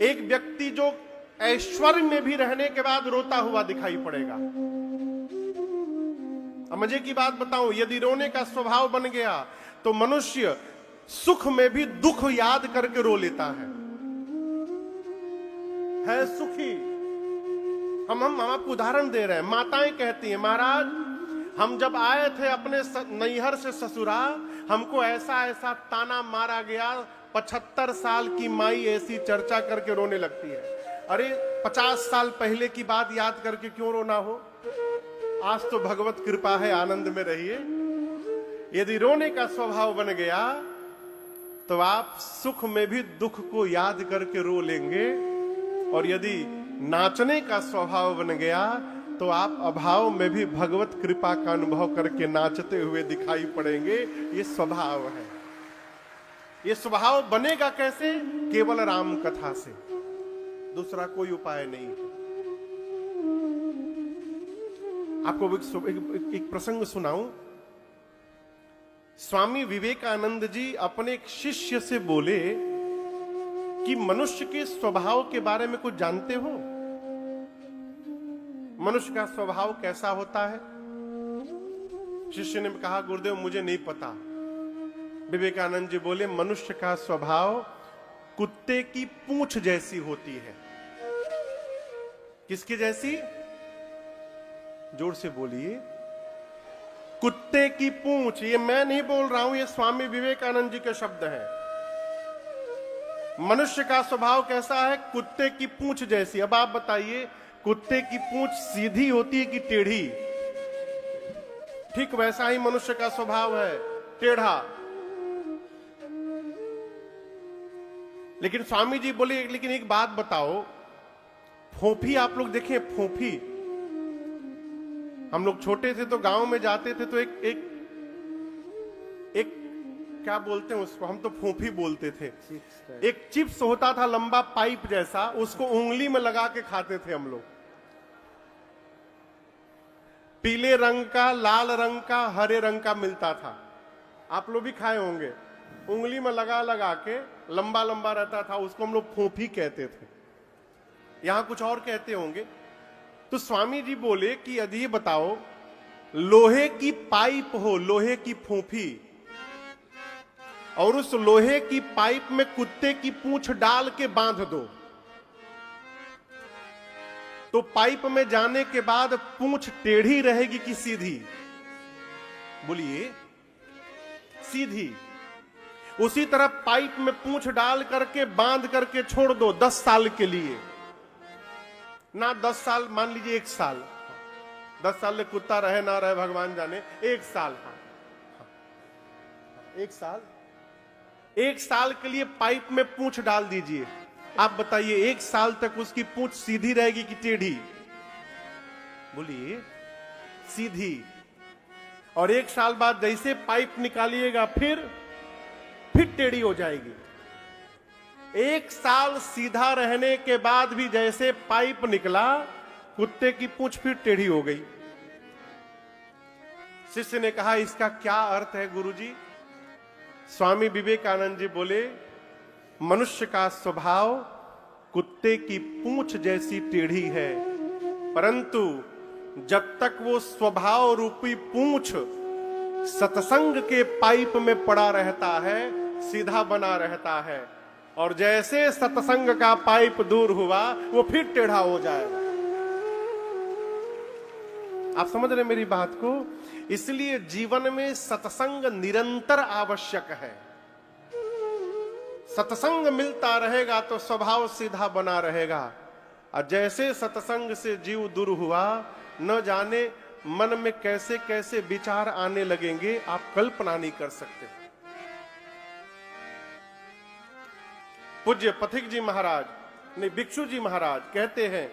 एक व्यक्ति जो ऐश्वर्य में भी रहने के बाद रोता हुआ दिखाई पड़ेगा। अब मजे की बात बताऊं, यदि रोने का स्वभाव बन गया तो मनुष्य सुख में भी दुख याद करके रो लेता है सुखी। हम आपको उदाहरण दे रहे हैं। माताएं कहती हैं, महाराज हम जब आए थे अपने नैहर से ससुराल, हमको ऐसा ऐसा ताना मारा गया, 75 साल की माई ऐसी चर्चा करके रोने लगती है। अरे 50 साल पहले की बात याद करके क्यों रोना हो? आज तो भगवत कृपा है, आनंद में रहिए। यदि रोने का स्वभाव बन गया तो आप सुख में भी दुख को याद करके रो लेंगे, और यदि नाचने का स्वभाव बन गया तो आप अभाव में भी भगवत कृपा का अनुभव करके नाचते हुए दिखाई पड़ेंगे। ये स्वभाव है। ये स्वभाव बनेगा कैसे? केवल राम कथा से, दूसरा कोई उपाय नहीं है। आपको एक प्रसंग सुनाऊं। स्वामी विवेकानंद जी अपने एक शिष्य से बोले कि मनुष्य के स्वभाव के बारे में कुछ जानते हो? मनुष्य का स्वभाव कैसा होता है? शिष्य ने कहा, गुरुदेव मुझे नहीं पता। विवेकानंद जी बोले, मनुष्य का स्वभाव कुत्ते की पूंछ जैसी होती है। किसकी जैसी? जोर से बोलिए। कुत्ते की पूंछ। ये मैं नहीं बोल रहा हूं, ये स्वामी विवेकानंद जी के शब्द हैं। मनुष्य का स्वभाव कैसा है? कुत्ते की पूंछ जैसी। अब आप बताइए, कुत्ते की पूंछ सीधी होती है कि टेढ़ी? ठीक वैसा ही मनुष्य का स्वभाव है, टेढ़ा। लेकिन स्वामी जी बोले, लेकिन एक बात बताओ, फोफी आप लोग देखें, फोफी। हम लोग छोटे थे तो गांव में जाते थे तो एक क्या बोलते हैं उसको, हम तो फोफी बोलते थे। एक चिप्स होता था लंबा पाइप जैसा, उसको उंगली में लगा के खाते थे हम लोग। पीले रंग का, लाल रंग का, हरे रंग का मिलता था। आप लोग भी खाए होंगे। उंगली में लगा लगा के लंबा लंबा रहता था, उसको हम लोग फोफी कहते थे। यहां कुछ और कहते होंगे। तो स्वामी जी बोले कि यदि ये बताओ, लोहे की पाइप हो, लोहे की फोफी, और उस लोहे की पाइप में कुत्ते की पूंछ डाल के बांध दो, तो पाइप में जाने के बाद पूंछ टेढ़ी रहेगी कि सीधी? बोलिए, सीधी। उसी तरह पाइप में पूंछ डाल करके बांध करके छोड़ दो 10 साल के लिए, ना 10 साल, मान लीजिए 1 साल। 10 साल में कुत्ता रहे ना रहे भगवान जाने, 1 साल। हाँ, 1 साल, 1 साल के लिए पाइप में पूंछ डाल दीजिए। आप बताइए, 1 साल तक उसकी पूंछ सीधी रहेगी कि टेढ़ी? बोलिए, सीधी। और 1 साल बाद जैसे पाइप निकालिएगा फिर टेढ़ी हो जाएगी। 1 साल सीधा रहने के बाद भी जैसे पाइप निकला, कुत्ते की पूंछ फिर टेढ़ी हो गई। शिष्य ने कहा, इसका क्या अर्थ है गुरुजी? स्वामी विवेकानंद जी बोले, मनुष्य का स्वभाव कुत्ते की पूंछ जैसी टेढ़ी है, परंतु जब तक वो स्वभाव रूपी पूंछ सत्संग के पाइप में पड़ा रहता है, सीधा बना रहता है, और जैसे सत्संग का पाइप दूर हुआ वो फिर टेढ़ा हो जाएगा। आप समझ रहे मेरी बात को? इसलिए जीवन में सत्संग निरंतर आवश्यक है। सत्संग मिलता रहेगा तो स्वभाव सीधा बना रहेगा, और जैसे सत्संग से जीव दूर हुआ, न जाने मन में कैसे कैसे विचार आने लगेंगे, आप कल्पना नहीं कर सकते। पूज्य पथिक जी महाराज, नहीं भिक्षु जी महाराज कहते हैं,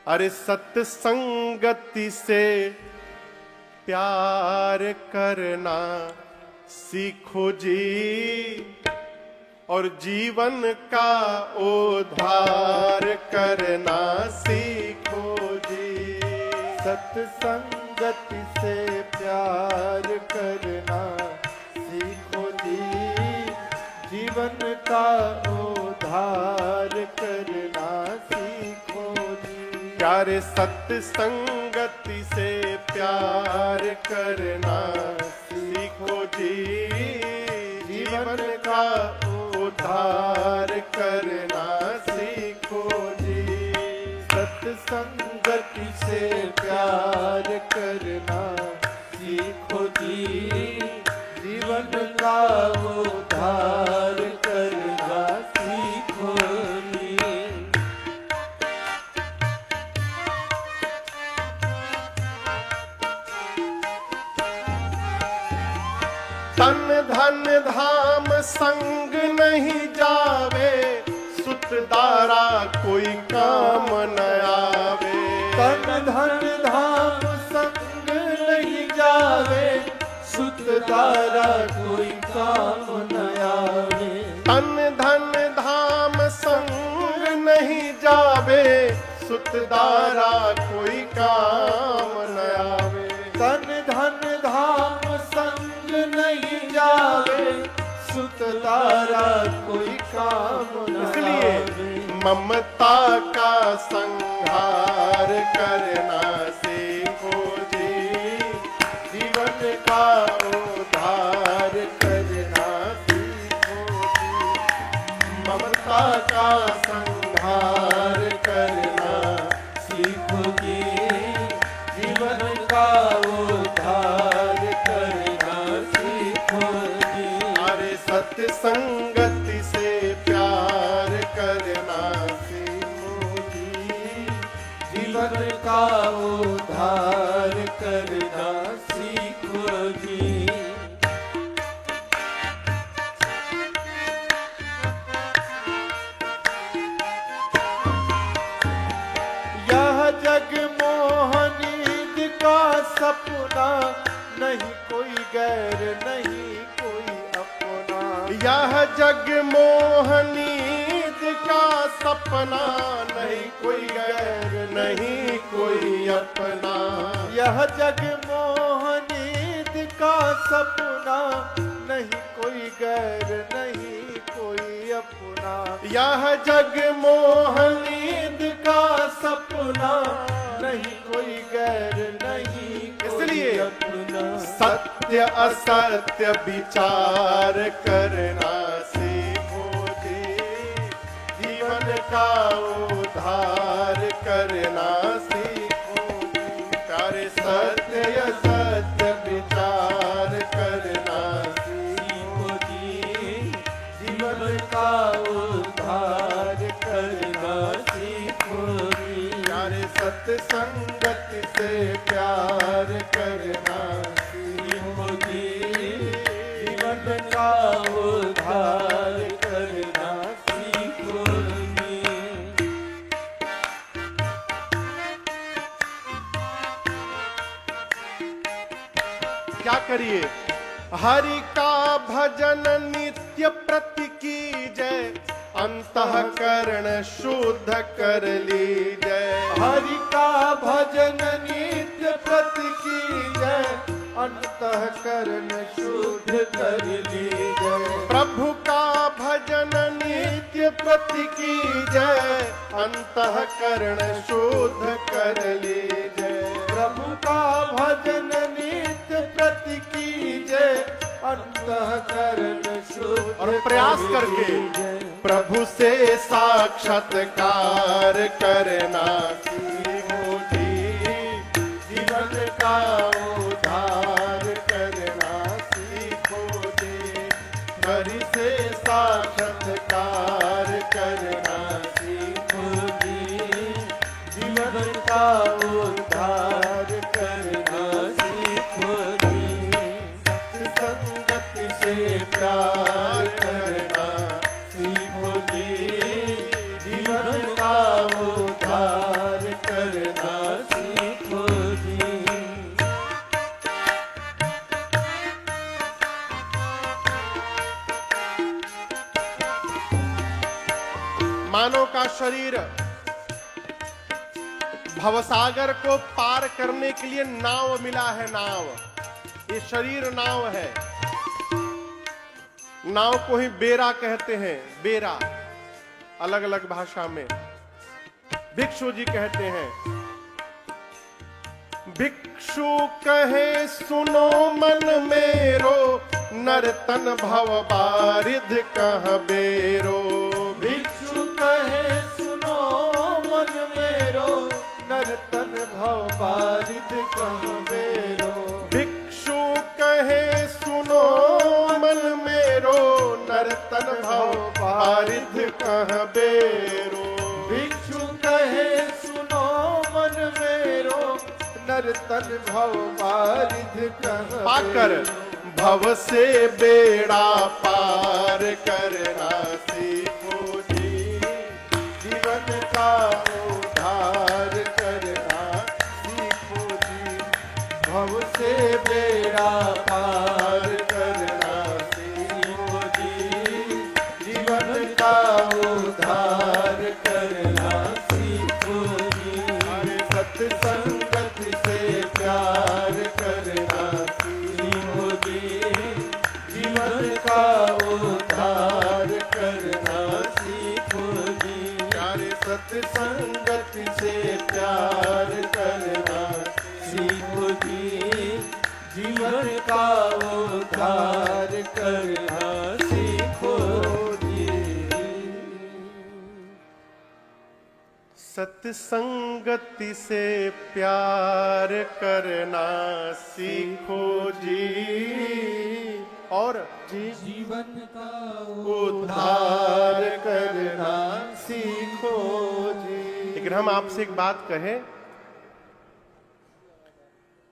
अरे सत्संगति से प्यार करना सीखो जी, और जीवन का उद्धार करना सीखो जी। सत्संगति से प्यार करना सीखो जी, जीवन का उद्धार उद्धार करना सीखो जी। प्यारे सत्संगति से प्यार करना सीखो जी। जीवन का उद्धार करना सीखो जी। सत्संगति से प्यार करना सीखो जी। जीवन का उद्धार करना सीखो जी। तन धन धाम संग नहीं जावे, सुतदारा कोई काम न आवे। तन धन धाम संग नहीं जावे, सुतदारा कोई काम न आवे। तन धन धाम संग नहीं जावे, सुतदारा कोई काम न आवे। तन धन धाम संग नहीं जावे, सुतदारा कोई काम न इसलिए आवे। ममता का संहार करना सीखो जी। जीवन का उद्धार करना सीखो जी। ममता का संहार करना सीखो जी। जीवन का उद्धार करना सीखो जी। अरे सत्संगति से प्यार करना सीखो जी। जीवन का उद्धार करना सीखो जी। यह जग मोहनीद का सपना, नहीं कोई गैर नहीं कोई अपना। यह जग मोहनीद का सपना, नहीं कोई गैर नहीं कोई अपना। यह जग मोहनीद का सपना, नहीं कोई गैर नहीं कोई अपना। यह जग मोहनीद का सपना, नहीं कोई गैर नहीं कोई इसलिए अपना। सत्य असत्य विचार करना सीखो जी। जीवन का उद्धार करना सीखो जी। प्यारे सत्य असत्य विचार करना सीखो जी। जीवन का उद्धार करना सीखो जी। प्यारे सत्संगति से प्यार करना सीखो जी। जीवन का उद्धार करना सीखो जी। क्या करिए? हरि का भजन नित्य प्रति कीजय, अंतःकरण शुद्ध कर लीजय। हरि का भजन नित्य प्रति कीजय, अंतःकरण शुद्ध कर लीजय। प्रभु का भजन नित्य प्रति कीजय, अंतःकरण शुद्ध कर लीजय। प्रभु का भजन नित्य प्रति कीजय, अंतःकरण शुद्ध और प्रयास कर करके लीजय। प्रभु से साक्षात्कार करना सीखो जी। जीवन का उद्धार करना सीखो जी। हरि से साक्षात्कार करना सीखो जी। जीवन का उद्धार करना सीखो जी। सत्संगति से प्यार करना सीखो जी। जीवन का उद्धार करना सीखो जी। मानव का शरीर भवसागर को पार करने के लिए नाव मिला है। नाव, ये शरीर नाव है। नाव को ही बेड़ा कहते हैं। बेड़ा, अलग अलग भाषा में। भिक्षु जी कहते हैं, भिक्षु कहे सुनो मन मेरो, नर्तन भव बारिध कह बेरो। भिक्षु कहे सुनो मन मेरो, नर्तन भव बारिध कह बेरो। भिक्षु कहे सुनो मन मेरो, नर्तन भव बारिध कह बेरो। भिक्षु कहे सुनो मन मेरो, नर्तन भव बारिध कह पाकर भव से बेड़ा पार करना सीखो जी, जीवन का उद्धार करना सीखो जी। भव से बेड़ा पार करना सीखो जी, जीवन का उद्धार करना सीखो जी। सत्संगत से प्यार करना सीखो जी, जीवन का उद्धार करना सीखो जी। प्यारे सत्संगत से प्यार करना सीखो जी, जीवन का उद्धार करना सीखो जी। सत्संगति से प्यार करना सीखो जी, और जीवन का उद्धार करना सीखो जी। लेकिन हम आपसे एक बात कहें,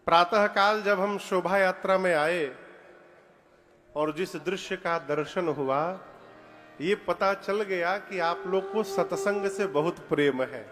प्रातः काल जब हम शोभा यात्रा में आए और जिस दृश्य का दर्शन हुआ, ये पता चल गया कि आप लोग को सत्संग से बहुत प्रेम है।